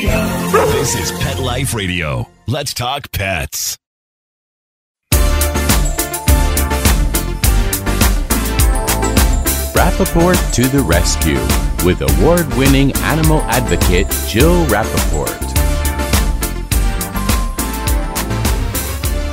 This is Pet Life Radio. Let's talk pets. Rappaport to the rescue with award-winning animal advocate Jill Rappaport.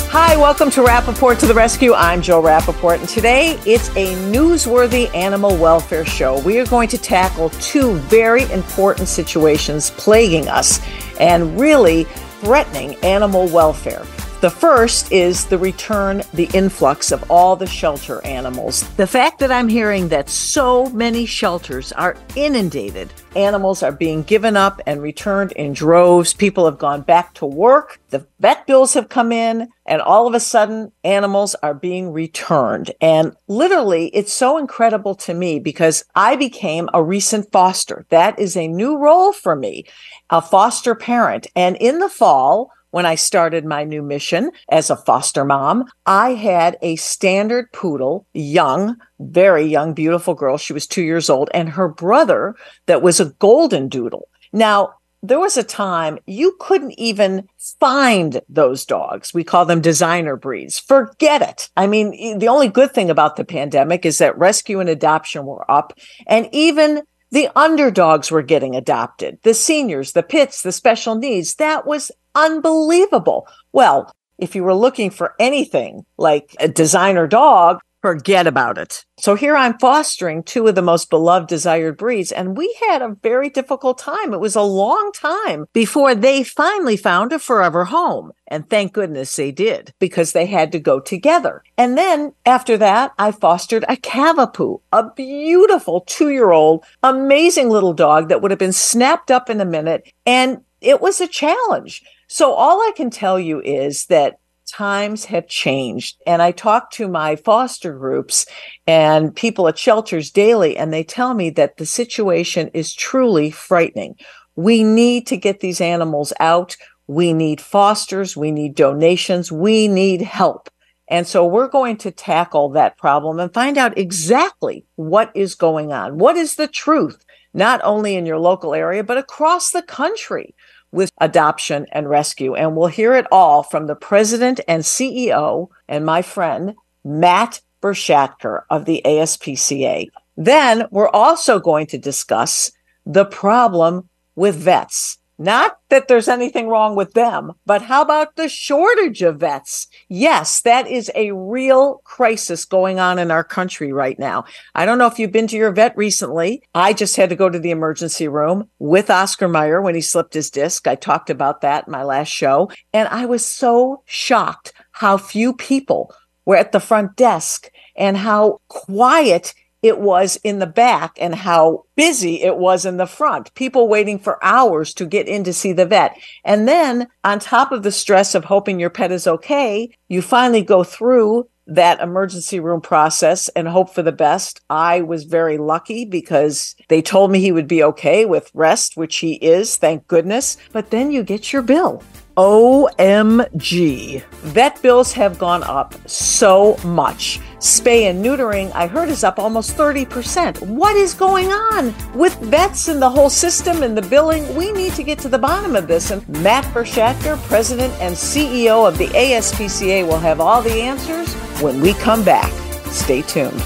Hi, welcome to Rappaport to the Rescue. I'm Jill Rappaport, and today it's a newsworthy animal welfare show. We are going to tackle two very important situations plaguing us and really threatening animal welfare. The first is the influx of all the shelter animals. The fact that I'm hearing that so many shelters are inundated, animals are being given up and returned in droves. People have gone back to work. The vet bills have come in, and all of a sudden, animals are being returned. And literally, it's so incredible to me because I became a recent foster. That is a new role for me, a foster parent. And in the fall, when I started my new mission as a foster mom, I had a standard poodle, young, very young, beautiful girl. She was 2 years old, and her brother that was a golden doodle. Now, there was a time you couldn't even find those dogs. We call them designer breeds. Forget it. I mean, the only good thing about the pandemic is that rescue and adoption were up, and even the underdogs were getting adopted. The seniors, the pits, the special needs. That was unbelievable. Well, if you were looking for anything like a designer dog, forget about it. So here I'm fostering two of the most beloved desired breeds, and we had a very difficult time. It was a long time before they finally found a forever home. And thank goodness they did, because they had to go together. And then after that, I fostered a Cavapoo, a beautiful 2-year-old, amazing little dog that would have been snapped up in a minute. And it was a challenge. So all I can tell you is that times have changed. And I talk to my foster groups and people at shelters daily, and they tell me that the situation is truly frightening. We need to get these animals out. We need fosters. We need donations. We need help. And so we're going to tackle that problem and find out exactly what is going on. What is the truth, not only in your local area, but across the country with adoption and rescue. And we'll hear it all from the president and CEO and my friend, Matt Bershadker of the ASPCA. Then we're also going to discuss the problem with vets. Not that there's anything wrong with them, but how about the shortage of vets? Yes, that is a real crisis going on in our country right now. I don't know if you've been to your vet recently. I just had to go to the emergency room with Oscar Mayer when he slipped his disc. I talked about that in my last show. And I was so shocked how few people were at the front desk and how quiet it was in the back and how busy it was in the front. People waiting for hours to get in to see the vet. And then on top of the stress of hoping your pet is okay, you finally go through that emergency room process and hope for the best. I was very lucky because they told me he would be okay with rest, which he is, thank goodness. But then you get your bill. OMG. Vet bills have gone up so much. Spay and neutering, I heard, is up almost 30%. What is going on with vets and the whole system and the billing? We need to get to the bottom of this. And Matt Bershadker, president and CEO of the ASPCA, will have all the answers when we come back. Stay tuned.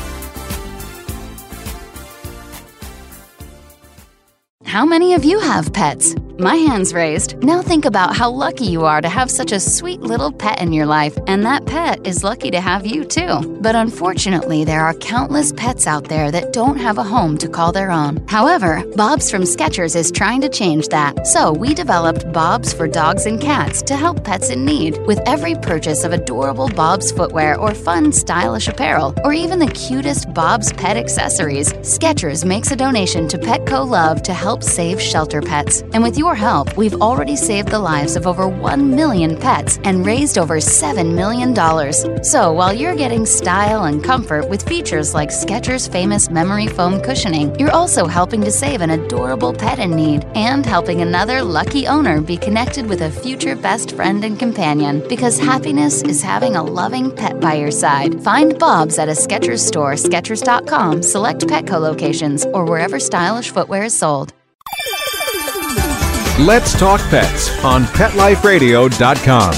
How many of you have pets? My hand's raised. Now think about how lucky you are to have such a sweet little pet in your life, and that pet is lucky to have you too. But unfortunately, there are countless pets out there that don't have a home to call their own. However, Bob's from Skechers is trying to change that. So we developed Bob's for dogs and cats to help pets in need. With every purchase of adorable Bob's footwear or fun, stylish apparel, or even the cutest Bob's pet accessories, Skechers makes a donation to Petco Love to help save shelter pets. And with your help, we've already saved the lives of over 1 million pets and raised over $7 million. So while you're getting style and comfort with features like Skechers' famous memory foam cushioning, you're also helping to save an adorable pet in need and helping another lucky owner be connected with a future best friend and companion. Because happiness is having a loving pet by your side. Find Bob's at a Skechers store, Skechers.com, select Petco locations, or wherever stylish footwear is sold. Let's Talk Pets on PetLifeRadio.com.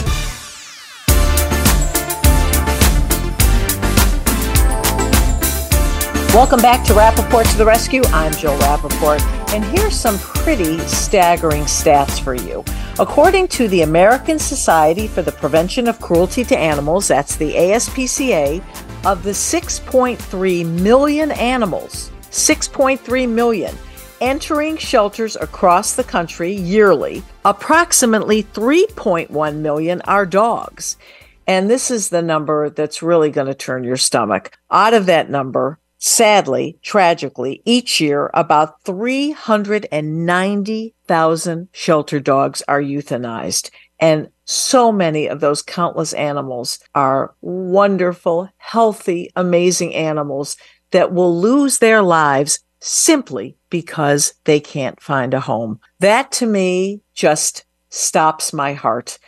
Welcome back to Rappaport to the Rescue. I'm Jill Rappaport, and here's some pretty staggering stats for you. According to the American Society for the Prevention of Cruelty to Animals, that's the ASPCA, of the 6.3 million animals, 6.3 million, entering shelters across the country yearly, approximately 3.1 million are dogs. And this is the number that's really going to turn your stomach. Out of that number, sadly, tragically, each year, about 390,000 shelter dogs are euthanized. And so many of those countless animals are wonderful, healthy, amazing animals that will lose their lives simply because they can't find a home. That, to me, just stops my heart.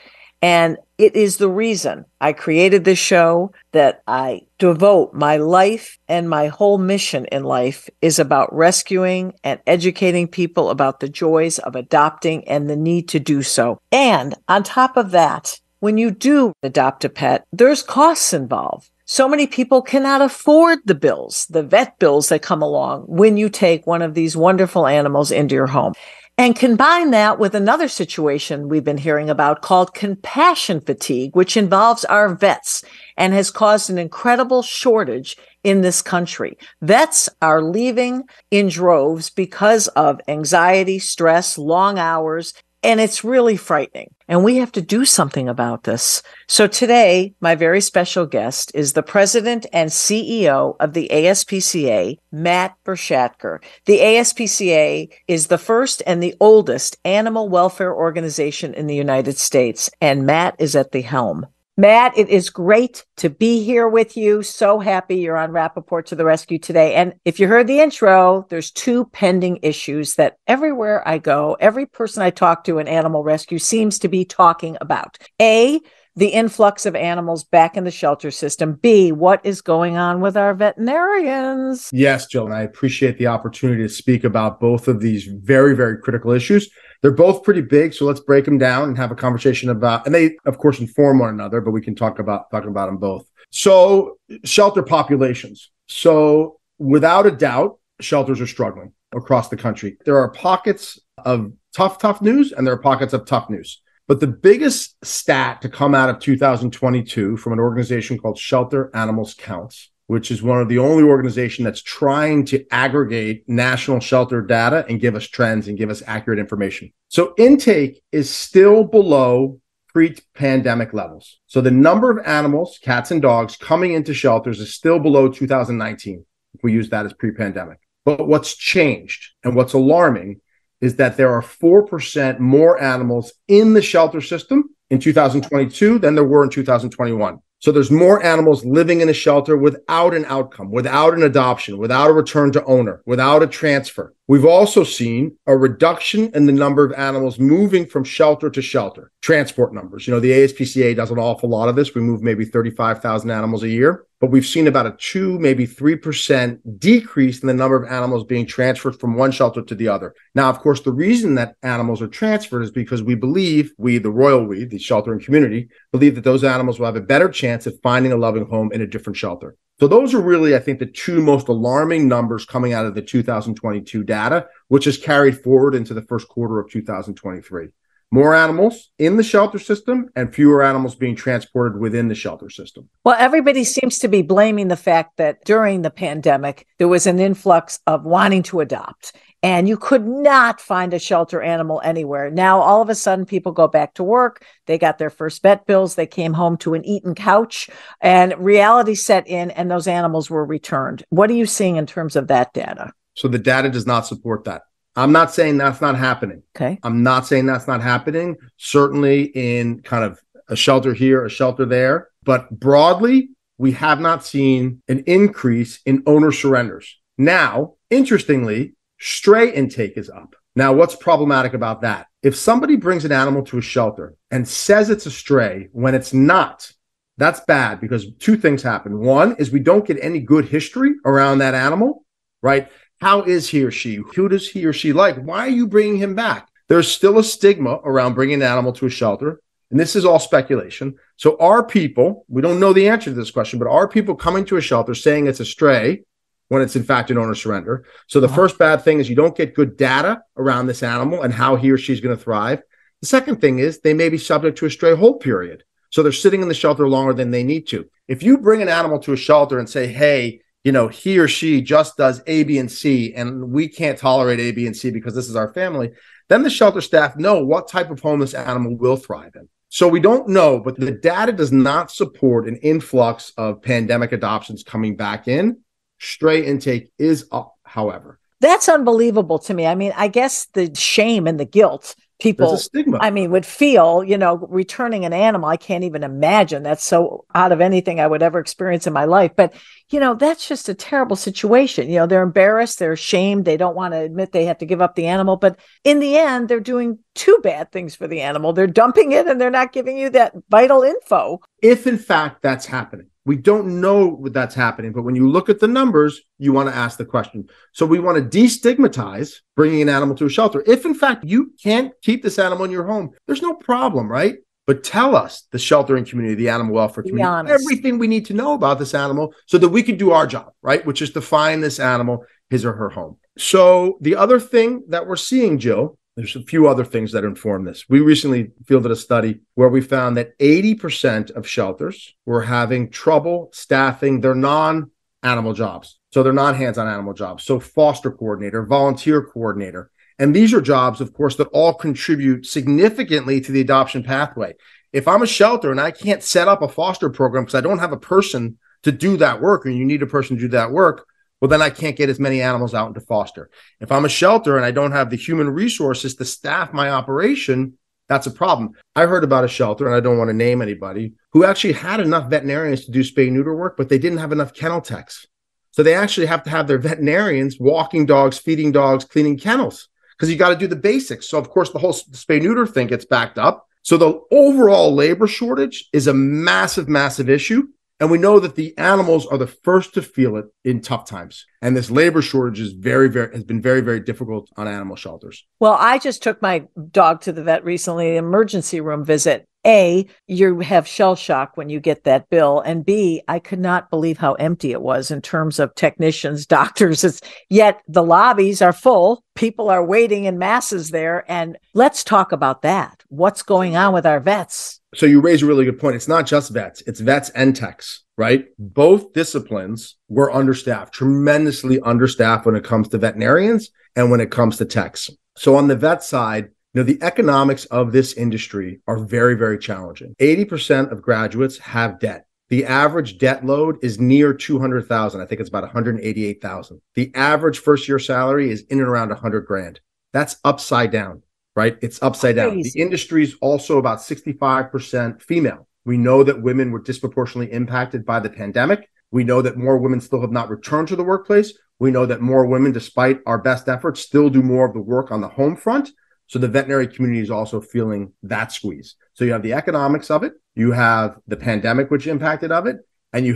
And it is the reason I created this show, that I devote my life, and my whole mission in life is about rescuing and educating people about the joys of adopting and the need to do so. And on top of that, when you do adopt a pet, there's costs involved. So many people cannot afford the bills, the vet bills that come along when you take one of these wonderful animals into your home. And combine that with another situation we've been hearing about called compassion fatigue, which involves our vets and has caused an incredible shortage in this country. Vets are leaving in droves because of anxiety, stress, long hours, and it's really frightening. And we have to do something about this. So today, my very special guest is the president and CEO of the ASPCA, Matt Bershadker. The ASPCA is the first and the oldest animal welfare organization in the United States, and Matt is at the helm. Matt, it is great to be here with you. So happy you're on Rappaport to the Rescue today. And if you heard the intro, there's two pending issues that everywhere I go, every person I talk to in animal rescue seems to be talking about. A, the influx of animals back in the shelter system. B, what is going on with our veterinarians? Yes, Jill, and I appreciate the opportunity to speak about both of these very, very critical issues. They're both pretty big, so let's break them down and have a conversation about, and they, of course, inform one another, but we can talk about them both. So, shelter populations. So, without a doubt, shelters are struggling across the country. There are pockets of tough news, and there are pockets of tough news. But the biggest stat to come out of 2022 from an organization called Shelter Animals Counts, which is one of the only organizations that's trying to aggregate national shelter data and give us trends and give us accurate information. So intake is still below pre-pandemic levels. So the number of animals, cats and dogs, coming into shelters is still below 2019, if we use that as pre-pandemic. But what's changed and what's alarming is that there are 4% more animals in the shelter system in 2022 than there were in 2021. So there's more animals living in a shelter without an outcome, without an adoption, without a return to owner, without a transfer. We've also seen a reduction in the number of animals moving from shelter to shelter. Transport numbers. You know, the ASPCA does an awful lot of this. We move maybe 35,000 animals a year, but we've seen about a 2, maybe 3% decrease in the number of animals being transferred from one shelter to the other. Now, of course, the reason that animals are transferred is because we believe, the sheltering community, believe that those animals will have a better chance of finding a loving home in a different shelter. So those are really, I think, the two most alarming numbers coming out of the 2022 data, which is carried forward into the first quarter of 2023. More animals in the shelter system and fewer animals being transported within the shelter system. Well, everybody seems to be blaming the fact that during the pandemic, there was an influx of wanting to adopt, and you could not find a shelter animal anywhere. Now, all of a sudden, people go back to work. They got their first vet bills. They came home to an eaten couch, and reality set in, and those animals were returned. What are you seeing in terms of that data? So the data does not support that. I'm not saying that's not happening. Okay. I'm not saying that's not happening. Certainly in kind of a shelter here, a shelter there. But broadly, we have not seen an increase in owner surrenders. Now, interestingly, stray intake is up. Now, what's problematic about that? If somebody brings an animal to a shelter and says it's a stray when it's not, that's bad because two things happen. One is we don't get any good history around that animal, right? How is he or she? Who does he or she like? Why are you bringing him back? There's still a stigma around bringing an animal to a shelter. And this is all speculation. So are people, we don't know the answer to this question, but are people coming to a shelter saying it's a stray when it's in fact an owner surrender? So the first bad thing is you don't get good data around this animal and how he or she's going to thrive. The second thing is they may be subject to a stray hold period. So they're sitting in the shelter longer than they need to. If you bring an animal to a shelter and say, hey, he or she just does A, B, and C, and we can't tolerate A, B, and C because this is our family, then the shelter staff know what type of home this animal will thrive in. So we don't know, but the data does not support an influx of pandemic adoptions coming back in. Stray intake is up, however. That's unbelievable to me. I mean, I guess the shame and the guilt people, there's a stigma. would feel, returning an animal. I can't even imagine. That's so out of anything I would ever experience in my life. But, that's just a terrible situation. They're embarrassed, they're ashamed, they don't want to admit they have to give up the animal. But in the end, they're doing two bad things for the animal. They're dumping it and they're not giving you that vital info. If in fact that's happening, we don't know what that's happening, but when you look at the numbers, you want to ask the question. So we want to destigmatize bringing an animal to a shelter. If in fact you can't keep this animal in your home, there's no problem, right? But tell us, the sheltering community, the animal welfare community, everything we need to know about this animal so that we can do our job, right? Which is to find this animal his or her home. So the other thing that we're seeing, Jill, there's a few other things that inform this. We recently fielded a study where we found that 80% of shelters were having trouble staffing their non-animal jobs. So they're not hands-on animal jobs. So foster coordinator, volunteer coordinator. And these are jobs, of course, that all contribute significantly to the adoption pathway. If I'm a shelter and I can't set up a foster program because I don't have a person to do that work, and you need a person to do that work, well, then I can't get as many animals out into foster. If I'm a shelter and I don't have the human resources to staff my operation, that's a problem. I heard about a shelter, and I don't want to name anybody, who actually had enough veterinarians to do spay-neuter work, but they didn't have enough kennel techs. So they actually have to have their veterinarians walking dogs, feeding dogs, cleaning kennels, because you got to do the basics. So, of course, the whole spay-neuter thing gets backed up. So the overall labor shortage is a massive, massive issue. And we know that the animals are the first to feel it in tough times. And this labor shortage is has been very, very difficult on animal shelters. Well, I just took my dog to the vet recently, an emergency room visit. A, you have shell shock when you get that bill. And B, I could not believe how empty it was in terms of technicians, doctors. Yet the lobbies are full. People are waiting in masses there. And let's talk about that. What's going on with our vets? So you raise a really good point. It's not just vets, it's vets and techs, right? Both disciplines were understaffed, tremendously understaffed when it comes to veterinarians and when it comes to techs. So on the vet side, the economics of this industry are very, very challenging. 80% of graduates have debt. The average debt load is near 200,000. I think it's about 188,000. The average first year salary is in and around 100 grand. That's upside down, right? It's upside down. The industry is also about 65% female. We know that women were disproportionately impacted by the pandemic. We know that more women still have not returned to the workplace. We know that more women, despite our best efforts, still do more of the work on the home front. So the veterinary community is also feeling that squeeze. So you have the economics of it, you have the pandemic, which impacted of it, and you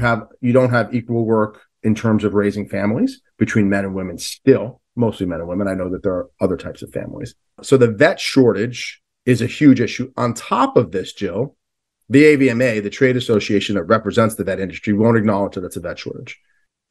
don't have equal work in terms of raising families between men and women still, mostly men and women. I know that there are other types of families. So the vet shortage is a huge issue. On top of this, Jill, the AVMA, the trade association that represents the vet industry, won't acknowledge that it's a vet shortage.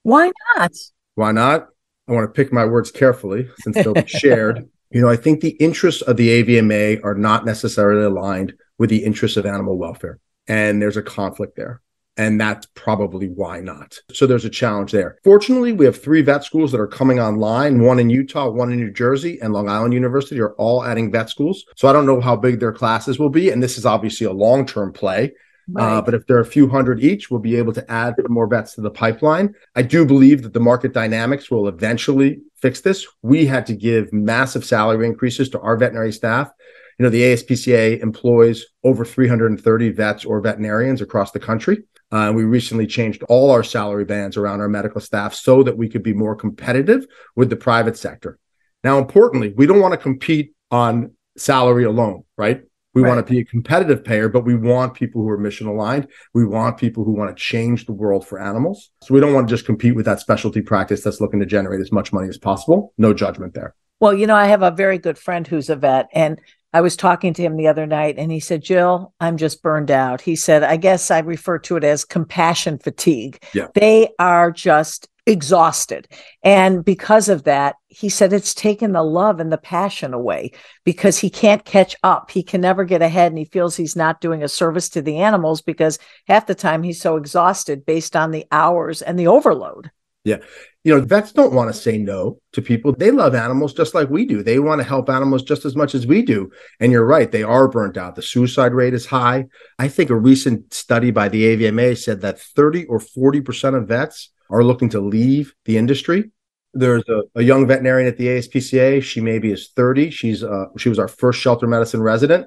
Why not? Why not? I want to pick my words carefully since they'll be shared. I think the interests of the AVMA are not necessarily aligned with the interests of animal welfare. And there's a conflict there. And that's probably why not. So there's a challenge there. Fortunately, we have 3 vet schools that are coming online, one in Utah, one in New Jersey, and Long Island University are all adding vet schools. So I don't know how big their classes will be. And this is obviously a long-term play. Right. But if there are a few hundred each, we'll be able to add more vets to the pipeline. I do believe that the market dynamics will eventually fix this. We had to give massive salary increases to our veterinary staff. The ASPCA employs over 330 vets or veterinarians across the country. We recently changed all our salary bands around our medical staff so that we could be more competitive with the private sector. Now, importantly, we don't want to compete on salary alone, right? We want to be a competitive payer, but we want people who are mission aligned. We want people who want to change the world for animals. So we don't want to just compete with that specialty practice that's looking to generate as much money as possible. No judgment there. Well, I have a very good friend who's a vet, and I was talking to him the other night, and he said, Jill, I'm just burned out. He said, I guess I refer to it as compassion fatigue. Yeah. They are just exhausted. And because of that, he said it's taken the love and the passion away because he can't catch up. He can never get ahead, and he feels he's not doing a service to the animals because half the time he's so exhausted based on the hours and the overload. Yeah. Vets don't want to say no to people. They love animals just like we do. They want to help animals just as much as we do. And you're right, they are burnt out. The suicide rate is high. I think a recent study by the AVMA said that 30 or 40% of vets are looking to leave the industry. There's a young veterinarian at the ASPCA. She maybe is 30. She was our first shelter medicine resident.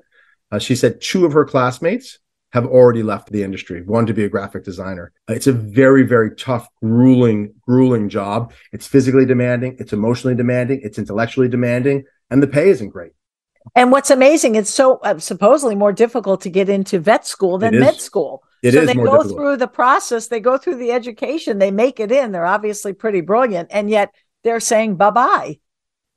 She said 2 of her classmates have already left the industry, one to be a graphic designer. It's a very, very tough, grueling job. It's physically demanding, it's emotionally demanding, it's intellectually demanding, and the pay isn't great. And what's amazing, it's so supposedly more difficult to get into vet school than med school. So they go through the process, they go through the education, they make it in. They're obviously pretty brilliant, and yet they're saying bye-bye.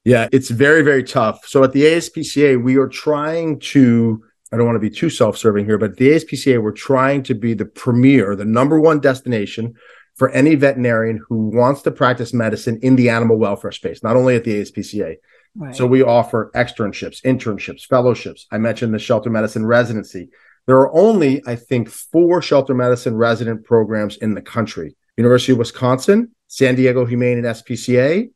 Yeah, it's very, very tough. So at the ASPCA, we are trying to, I don't want to be too self-serving here, but at the ASPCA, we're trying to be the premier, the number one destination for any veterinarian who wants to practice medicine in the animal welfare space, not only at the ASPCA. Right. So we offer externships, internships, fellowships. I mentioned the shelter medicine residency. There are only, I think, 4 shelter medicine resident programs in the country. University of Wisconsin, San Diego Humane and SPCA,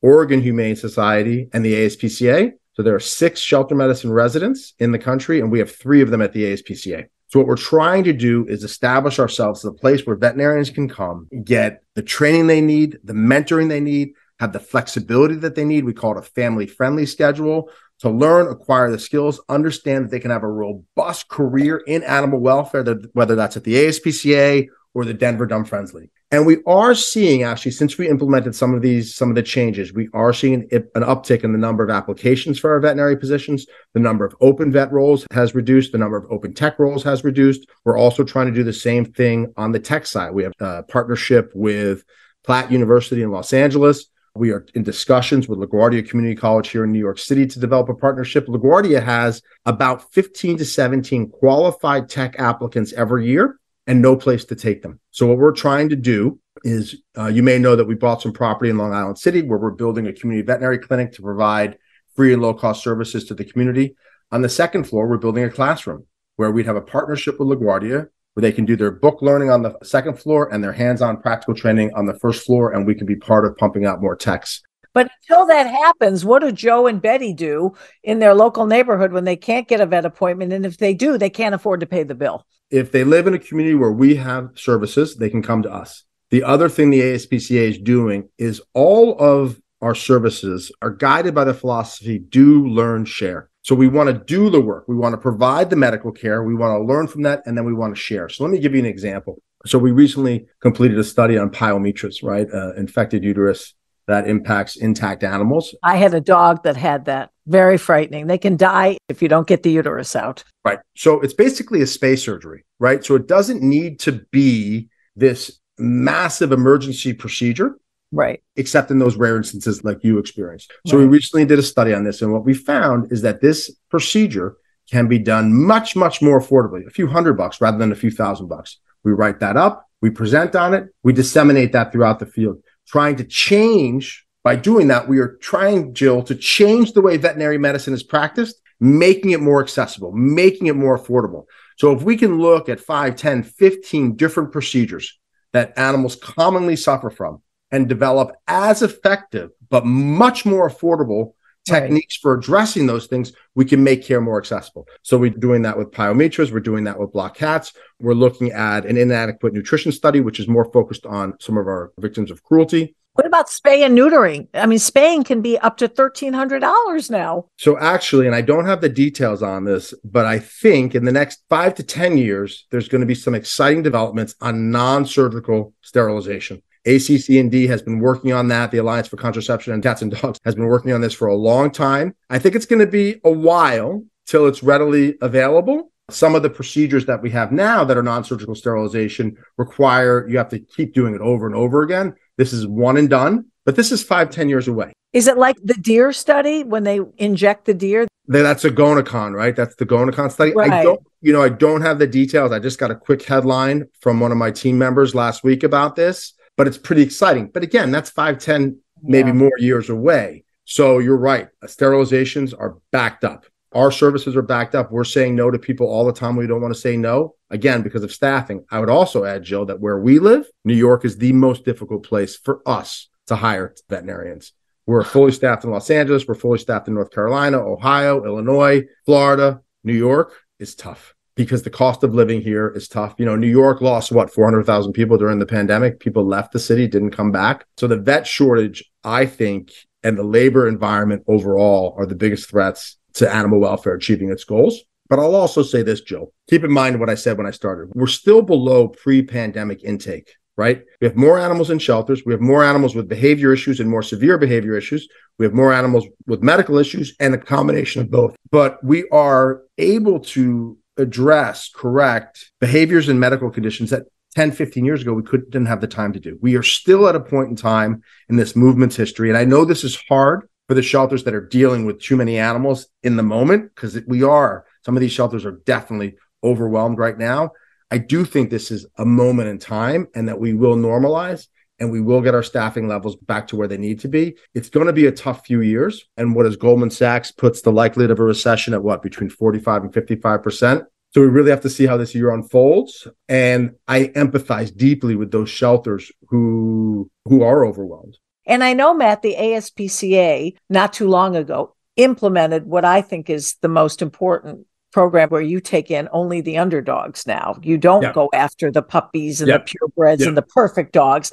Oregon Humane Society, and the ASPCA. So there are 6 shelter medicine residents in the country, and we have 3 of them at the ASPCA. So what we're trying to do is establish ourselves as a place where veterinarians can come, get the training they need, the mentoring they need, have the flexibility that they need. We call it a family-friendly schedule to learn, acquire the skills, understand that they can have a robust career in animal welfare, whether that's at the ASPCA or the Denver Dumb Friends League. And we are seeing, actually, since we implemented some of the changes, we are seeing an uptick in the number of applications for our veterinary positions. The number of open vet roles has reduced. The number of open tech roles has reduced. We're also trying to do the same thing on the tech side. We have a partnership with Platt University in Los Angeles. We are in discussions with LaGuardia Community College here in New York City to develop a partnership. LaGuardia has about 15 to 17 qualified tech applicants every year and no place to take them. So what we're trying to do is, you may know that we bought some property in Long Island City where we're building a community veterinary clinic to provide free and low-cost services to the community. On the second floor, we're building a classroom where we'd have a partnership with LaGuardia where they can do their book learning on the second floor and their hands-on practical training on the first floor, and we can be part of pumping out more techs. But until that happens, what do Joe and Betty do in their local neighborhood when they can't get a vet appointment? And if they do, they can't afford to pay the bill. If they live in a community where we have services, they can come to us. The other thing the ASPCA is doing is all of our services are guided by the philosophy, do, learn, share. So we want to do the work. We want to provide the medical care. We want to learn from that, and then we want to share. So let me give you an example. So we recently completed a study on pyometris, right? Infected uterus that impacts intact animals. I had a dog that had that. Very frightening. They can die if you don't get the uterus out. Right. So it's basically a space surgery, right? So it doesn't need to be this massive emergency procedure. Right. Except in those rare instances like you experienced. So we recently did a study on this. And what we found is that this procedure can be done much, much more affordably, a few $100 rather than a few $1,000. We write that up, we present on it, we disseminate that throughout the field, trying to change. By doing that, we are trying, Jill, to change the way veterinary medicine is practiced, making it more accessible, making it more affordable. So if we can look at 5, 10, 15 different procedures that animals commonly suffer from, and develop as effective but much more affordable techniques for addressing those things, we can make care more accessible. So we're doing that with pyometras. We're doing that with block cats. We're looking at an inadequate nutrition study, which is more focused on some of our victims of cruelty. What about spay and neutering? I mean, spaying can be up to $1,300 now. So actually, and I don't have the details on this, but I think in the next 5 to 10 years, there's going to be some exciting developments on non-surgical sterilization. ACC&D has been working on that. The Alliance for Contraception in Cats and Dogs has been working on this for a long time. I think it's going to be a while till it's readily available. Some of the procedures that we have now that are non-surgical sterilization require you have to keep doing it over and over again. This is one and done, but this is 5-10 years away. Is it like the deer study when they inject the deer? That's a Gonacon, right? That's the Gonacon study. Right. I don't have the details. I just got a quick headline from one of my team members last week about this, but it's pretty exciting. But again, that's 5-10, maybe more years away. So you're right. Sterilizations are backed up. Our services are backed up. We're saying no to people all the time. We don't want to say no, again, because of staffing. I would also add, Jill, that where we live, New York is the most difficult place for us to hire veterinarians. We're fully staffed in Los Angeles. We're fully staffed in North Carolina, Ohio, Illinois, Florida. New York is tough because the cost of living here is tough. New York lost, 400,000 people during the pandemic. People left the city, didn't come back. So the vet shortage, I think, and the labor environment overall are the biggest threats to animal welfare achieving its goals. But I'll also say this, Joe. Keep in mind what I said when I started. We're still below pre-pandemic intake, right? We have more animals in shelters. We have more animals with behavior issues and more severe behavior issues. We have more animals with medical issues and a combination of both. But we are able to correct behaviors and medical conditions that 10, 15 years ago, we didn't have the time to do. We are still at a point in time in this movement's history. And I know this is hard for the shelters that are dealing with too many animals in the moment, because some of these shelters are definitely overwhelmed right now. I do think this is a moment in time and that we will normalize and we will get our staffing levels back to where they need to be. It's going to be a tough few years. And what is Goldman Sachs puts the likelihood of a recession at between 45 and 55%. So we really have to see how this year unfolds. And I empathize deeply with those shelters who are overwhelmed. And I know, Matt, the ASPCA not too long ago implemented what I think is the most important program where you take in only the underdogs now. You don't go after the puppies and the purebreds and the perfect dogs.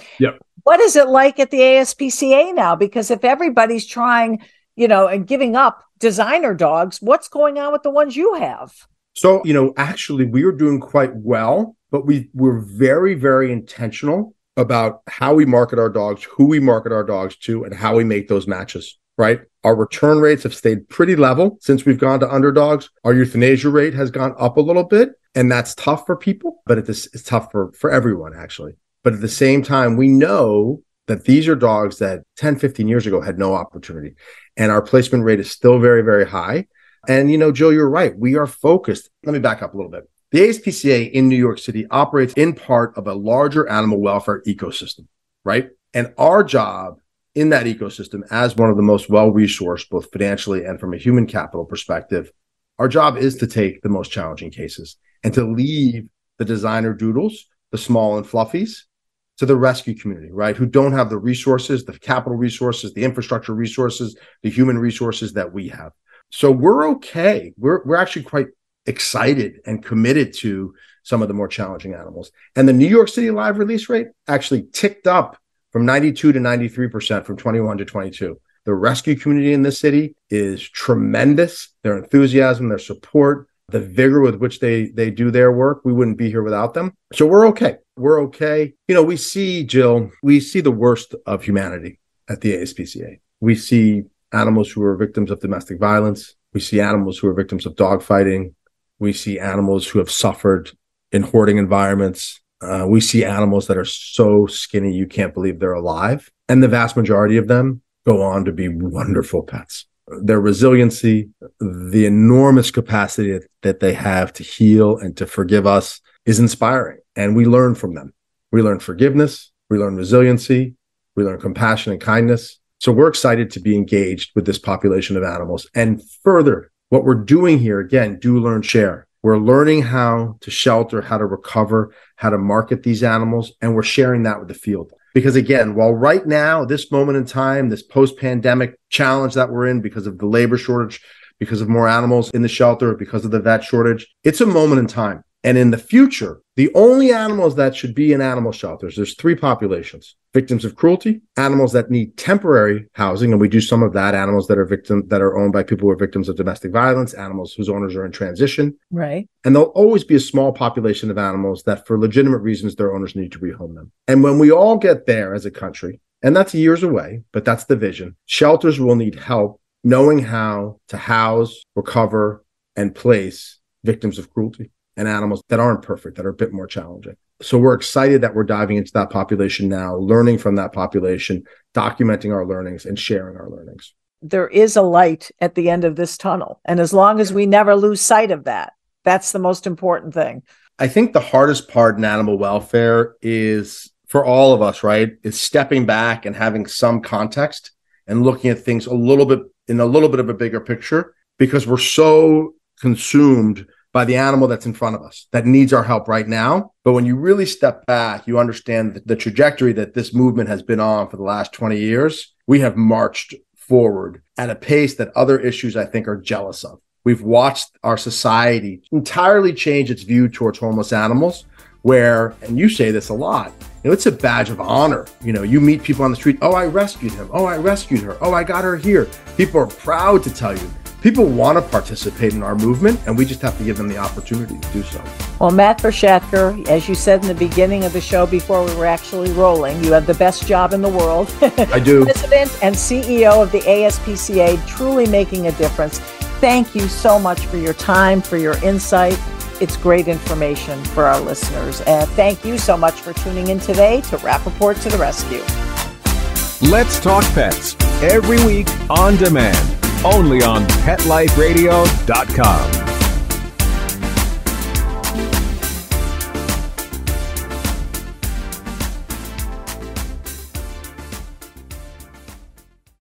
What is it like at the ASPCA now? Because if everybody's trying, and giving up designer dogs, what's going on with the ones you have? So, actually, we are doing quite well, but we're very, very intentional about how we market our dogs, who we market our dogs to, and how we make those matches, right? Our return rates have stayed pretty level since we've gone to underdogs. Our euthanasia rate has gone up a little bit, and that's tough for people, but it's tough for everyone, actually. But at the same time, we know that these are dogs that 10, 15 years ago had no opportunity, and our placement rate is still very, very high. And, Joe, you're right. We are focused. Let me back up a little bit. The ASPCA in New York City operates in part of a larger animal welfare ecosystem, right? And our job in that ecosystem, as one of the most well-resourced, both financially and from a human capital perspective, our job is to take the most challenging cases and to leave the designer doodles, the small and fluffies, to the rescue community, right? Who don't have the resources, the capital resources, the infrastructure resources, the human resources that we have. So we're okay. We're actually quite excited and committed to some of the more challenging animals. And the New York City live release rate actually ticked up from 92 to 93% from 21 to 22. The rescue community in this city is tremendous. Their enthusiasm, their support, the vigor with which they do their work, we wouldn't be here without them. So we're okay. We're okay. We see, Jill, the worst of humanity at the ASPCA. We see animals who are victims of domestic violence. We see animals who are victims of dogfighting. We see animals who have suffered in hoarding environments. We see animals that are so skinny you can't believe they're alive. And the vast majority of them go on to be wonderful pets. Their resiliency, the enormous capacity that they have to heal and to forgive us is inspiring. And we learn from them. We learn forgiveness. We learn resiliency. We learn compassion and kindness. So we're excited to be engaged with this population of animals. And further, what we're doing here, again, do, learn, share. We're learning how to shelter, how to recover, how to market these animals, and we're sharing that with the field. Because again, while right now, this moment in time, this post-pandemic challenge that we're in because of the labor shortage, because of more animals in the shelter, because of the vet shortage, it's a moment in time. And in the future, the only animals that should be in animal shelters, there's three populations: victims of cruelty, animals that need temporary housing, and we do some of that, animals that are owned by people who are victims of domestic violence, animals whose owners are in transition. Right. And there'll always be a small population of animals that for legitimate reasons, their owners need to rehome them. And when we all get there as a country, and that's years away, but that's the vision, shelters will need help knowing how to house, recover, and place victims of cruelty and animals that aren't perfect, that are a bit more challenging. So we're excited that we're diving into that population now, learning from that population, documenting our learnings and sharing our learnings. There is a light at the end of this tunnel. And as long as we never lose sight of that, that's the most important thing. I think the hardest part in animal welfare is, for all of us, right, is stepping back and having some context and looking at things a little bit of a bigger picture, because we're so consumed by the animal that's in front of us that needs our help right now. But when you really step back, you understand the trajectory that this movement has been on for the last 20 years. We have marched forward at a pace that other issues, I think, are jealous of. We've watched our society entirely change its view towards homeless animals, where, and you say this a lot, it's a badge of honor. You meet people on the street. Oh, I rescued him. Oh, I rescued her. Oh, I got her here. People are proud to tell you. People want to participate in our movement, and we just have to give them the opportunity to do so. Well, Matt Bershadker, as you said in the beginning of the show before we were actually rolling, you have the best job in the world. I do. President and CEO of the ASPCA, truly making a difference. Thank you so much for your time, for your insight. It's great information for our listeners. And thank you so much for tuning in today to Rappaport to the Rescue. Let's Talk Pets, every week on demand, only on PetLifeRadio.com.